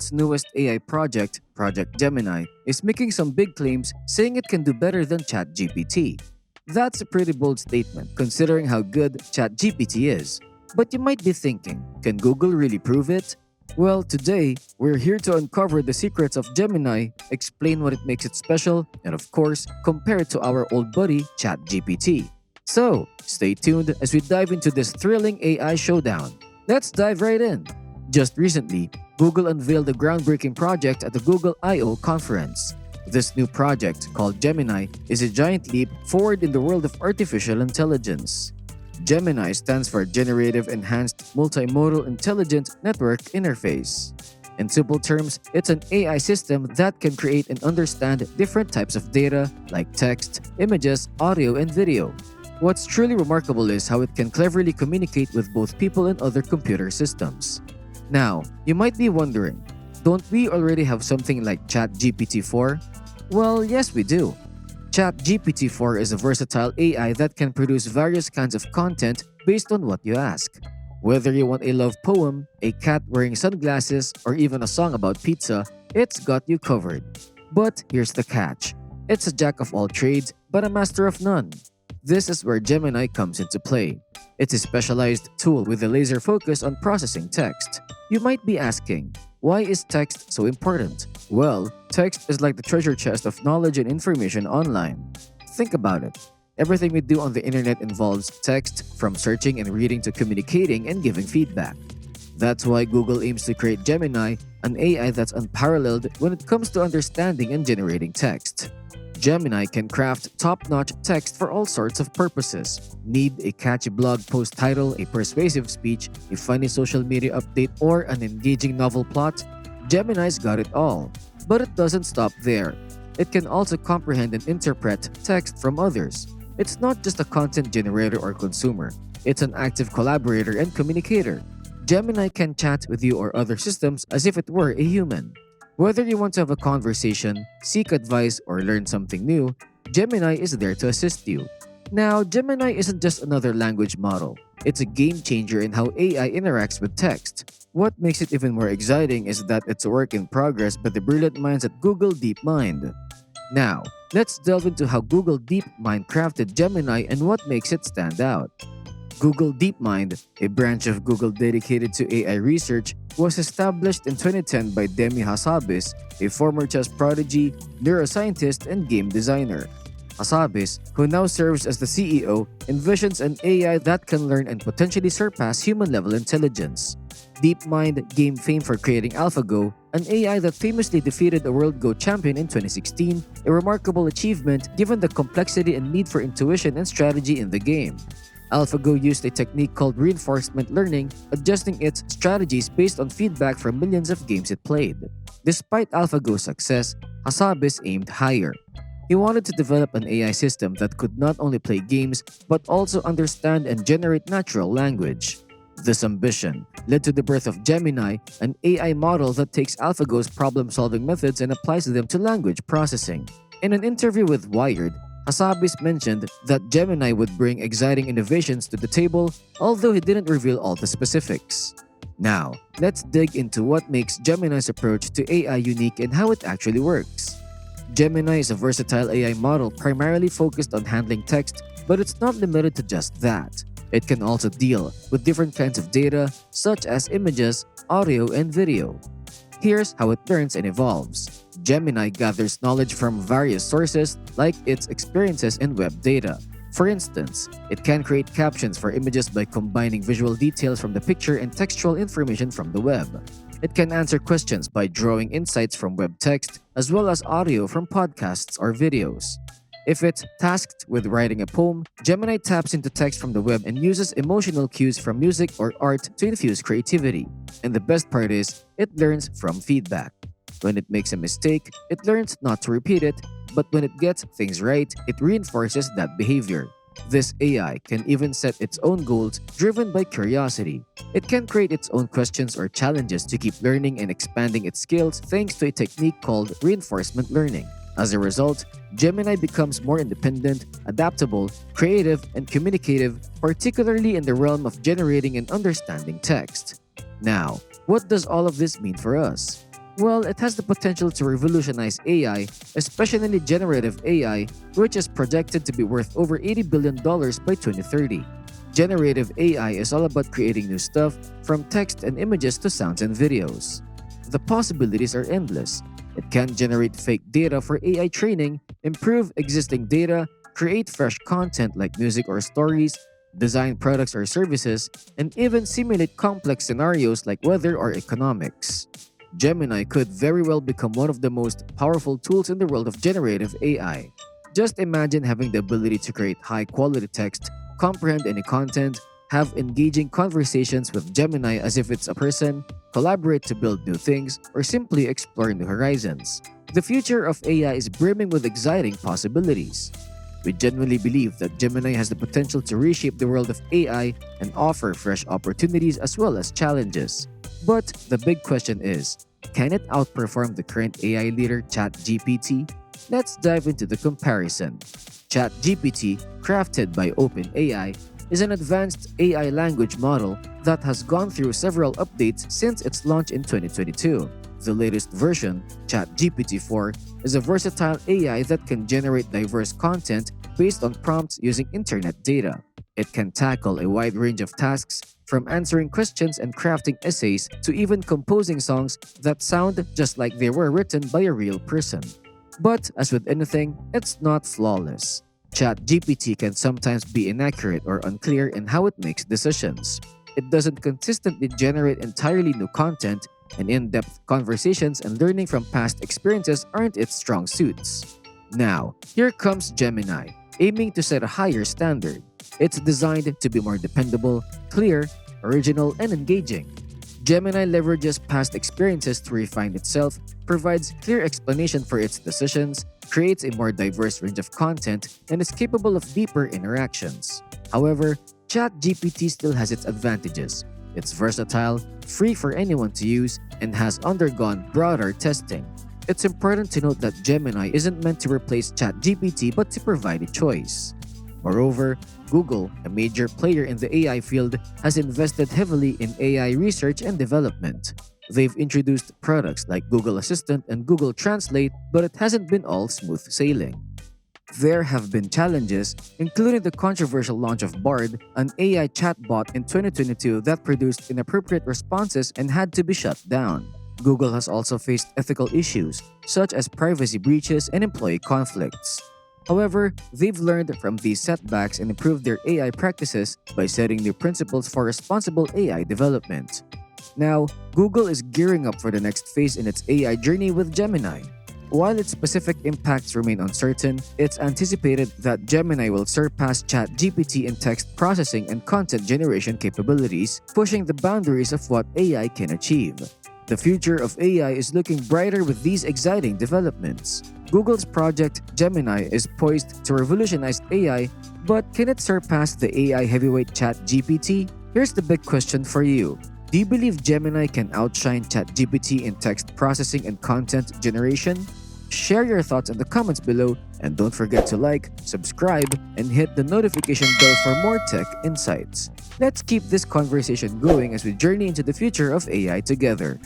Google's newest AI project, Project Gemini, is making some big claims saying it can do better than ChatGPT. That's a pretty bold statement considering how good ChatGPT is. But you might be thinking, can Google really prove it? Well, today, we're here to uncover the secrets of Gemini, explain what it makes it special, and of course, compare it to our old buddy, ChatGPT. So, stay tuned as we dive into this thrilling AI showdown. Let's dive right in. Just recently, Google unveiled a groundbreaking project at the Google I/O conference. This new project, called Gemini, is a giant leap forward in the world of artificial intelligence. Gemini stands for Generative Enhanced Multimodal Intelligent Network Interface. In simple terms, it's an AI system that can create and understand different types of data like text, images, audio, and video. What's truly remarkable is how it can cleverly communicate with both people and other computer systems. Now, you might be wondering, don't we already have something like ChatGPT 4? Well, yes we do. ChatGPT 4 is a versatile AI that can produce various kinds of content based on what you ask. Whether you want a love poem, a cat wearing sunglasses, or even a song about pizza, it's got you covered. But here's the catch. It's a jack of all trades, but a master of none. This is where Gemini comes into play. It's a specialized tool with a laser focus on processing text. You might be asking, why is text so important? Well, text is like the treasure chest of knowledge and information online. Think about it. Everything we do on the internet involves text, from searching and reading to communicating and giving feedback. That's why Google aims to create Gemini, an AI that's unparalleled when it comes to understanding and generating text. Gemini can craft top-notch text for all sorts of purposes. Need a catchy blog post title, a persuasive speech, a funny social media update, or an engaging novel plot? Gemini's got it all. But it doesn't stop there. It can also comprehend and interpret text from others. It's not just a content generator or consumer. It's an active collaborator and communicator. Gemini can chat with you or other systems as if it were a human. Whether you want to have a conversation, seek advice, or learn something new, Gemini is there to assist you. Now, Gemini isn't just another language model. It's a game changer in how AI interacts with text. What makes it even more exciting is that it's a work in progress by the brilliant minds at Google DeepMind. Now, let's delve into how Google DeepMind crafted Gemini and what makes it stand out. Google DeepMind, a branch of Google dedicated to AI research, was established in 2010 by Demi Hassabis, a former chess prodigy, neuroscientist, and game designer. Hassabis, who now serves as the CEO, envisions an AI that can learn and potentially surpass human-level intelligence. DeepMind gained fame for creating AlphaGo, an AI that famously defeated a World Go champion in 2016, a remarkable achievement given the complexity and need for intuition and strategy in the game. AlphaGo used a technique called reinforcement learning, adjusting its strategies based on feedback from millions of games it played. Despite AlphaGo's success, Hassabis aimed higher. He wanted to develop an AI system that could not only play games but also understand and generate natural language. This ambition led to the birth of Gemini, an AI model that takes AlphaGo's problem-solving methods and applies them to language processing. In an interview with Wired, Hassabis mentioned that Gemini would bring exciting innovations to the table, although he didn't reveal all the specifics. Now, let's dig into what makes Gemini's approach to AI unique and how it actually works. Gemini is a versatile AI model primarily focused on handling text, but it's not limited to just that. It can also deal with different kinds of data, such as images, audio, and video. Here's how it learns and evolves. Gemini gathers knowledge from various sources, like its experiences in web data. For instance, it can create captions for images by combining visual details from the picture and textual information from the web. It can answer questions by drawing insights from web text, as well as audio from podcasts or videos. If it's tasked with writing a poem, Gemini taps into text from the web and uses emotional cues from music or art to infuse creativity. And the best part is, it learns from feedback. When it makes a mistake, it learns not to repeat it, but when it gets things right, it reinforces that behavior. This AI can even set its own goals driven by curiosity. It can create its own questions or challenges to keep learning and expanding its skills thanks to a technique called reinforcement learning. As a result, Gemini becomes more independent, adaptable, creative, and communicative, particularly in the realm of generating and understanding text. Now, what does all of this mean for us? Well, it has the potential to revolutionize AI, especially generative AI, which is projected to be worth over $80 billion by 2030. Generative AI is all about creating new stuff, from text and images to sounds and videos. The possibilities are endless. It can generate fake data for AI training, improve existing data, create fresh content like music or stories, design products or services, and even simulate complex scenarios like weather or economics. Gemini could very well become one of the most powerful tools in the world of generative AI. Just imagine having the ability to create high quality text, comprehend any content, have engaging conversations with Gemini as if it's a person, collaborate to build new things, or simply explore new horizons. The future of AI is brimming with exciting possibilities. We genuinely believe that Gemini has the potential to reshape the world of AI and offer fresh opportunities as well as challenges. But the big question is, can it outperform the current AI leader ChatGPT? Let's dive into the comparison. ChatGPT, crafted by OpenAI, is an advanced AI language model that has gone through several updates since its launch in 2022. The latest version, ChatGPT 4, is a versatile AI that can generate diverse content based on prompts using internet data. It can tackle a wide range of tasks, from answering questions and crafting essays to even composing songs that sound just like they were written by a real person. But as with anything, it's not flawless. ChatGPT can sometimes be inaccurate or unclear in how it makes decisions. It doesn't consistently generate entirely new content, and in-depth conversations and learning from past experiences aren't its strong suits. Now, here comes Gemini, aiming to set a higher standard. It's designed to be more dependable, clear, original, and engaging. Gemini leverages past experiences to refine itself, provides clear explanation for its decisions, creates a more diverse range of content, and is capable of deeper interactions. However, ChatGPT still has its advantages. It's versatile, free for anyone to use, and has undergone broader testing. It's important to note that Gemini isn't meant to replace ChatGPT but to provide a choice. Moreover, Google, a major player in the AI field, has invested heavily in AI research and development. They've introduced products like Google Assistant and Google Translate, but it hasn't been all smooth sailing. There have been challenges, including the controversial launch of Bard, an AI chatbot in 2022 that produced inappropriate responses and had to be shut down. Google has also faced ethical issues, such as privacy breaches and employee conflicts. However, they've learned from these setbacks and improved their AI practices by setting new principles for responsible AI development. Now, Google is gearing up for the next phase in its AI journey with Gemini. While its specific impacts remain uncertain, it's anticipated that Gemini will surpass ChatGPT in text processing and content generation capabilities, pushing the boundaries of what AI can achieve. The future of AI is looking brighter with these exciting developments. Google's project Gemini is poised to revolutionize AI, but can it surpass the AI heavyweight ChatGPT? Here's the big question for you. Do you believe Gemini can outshine ChatGPT in text processing and content generation? Share your thoughts in the comments below, and don't forget to like, subscribe, and hit the notification bell for more tech insights. Let's keep this conversation going as we journey into the future of AI together.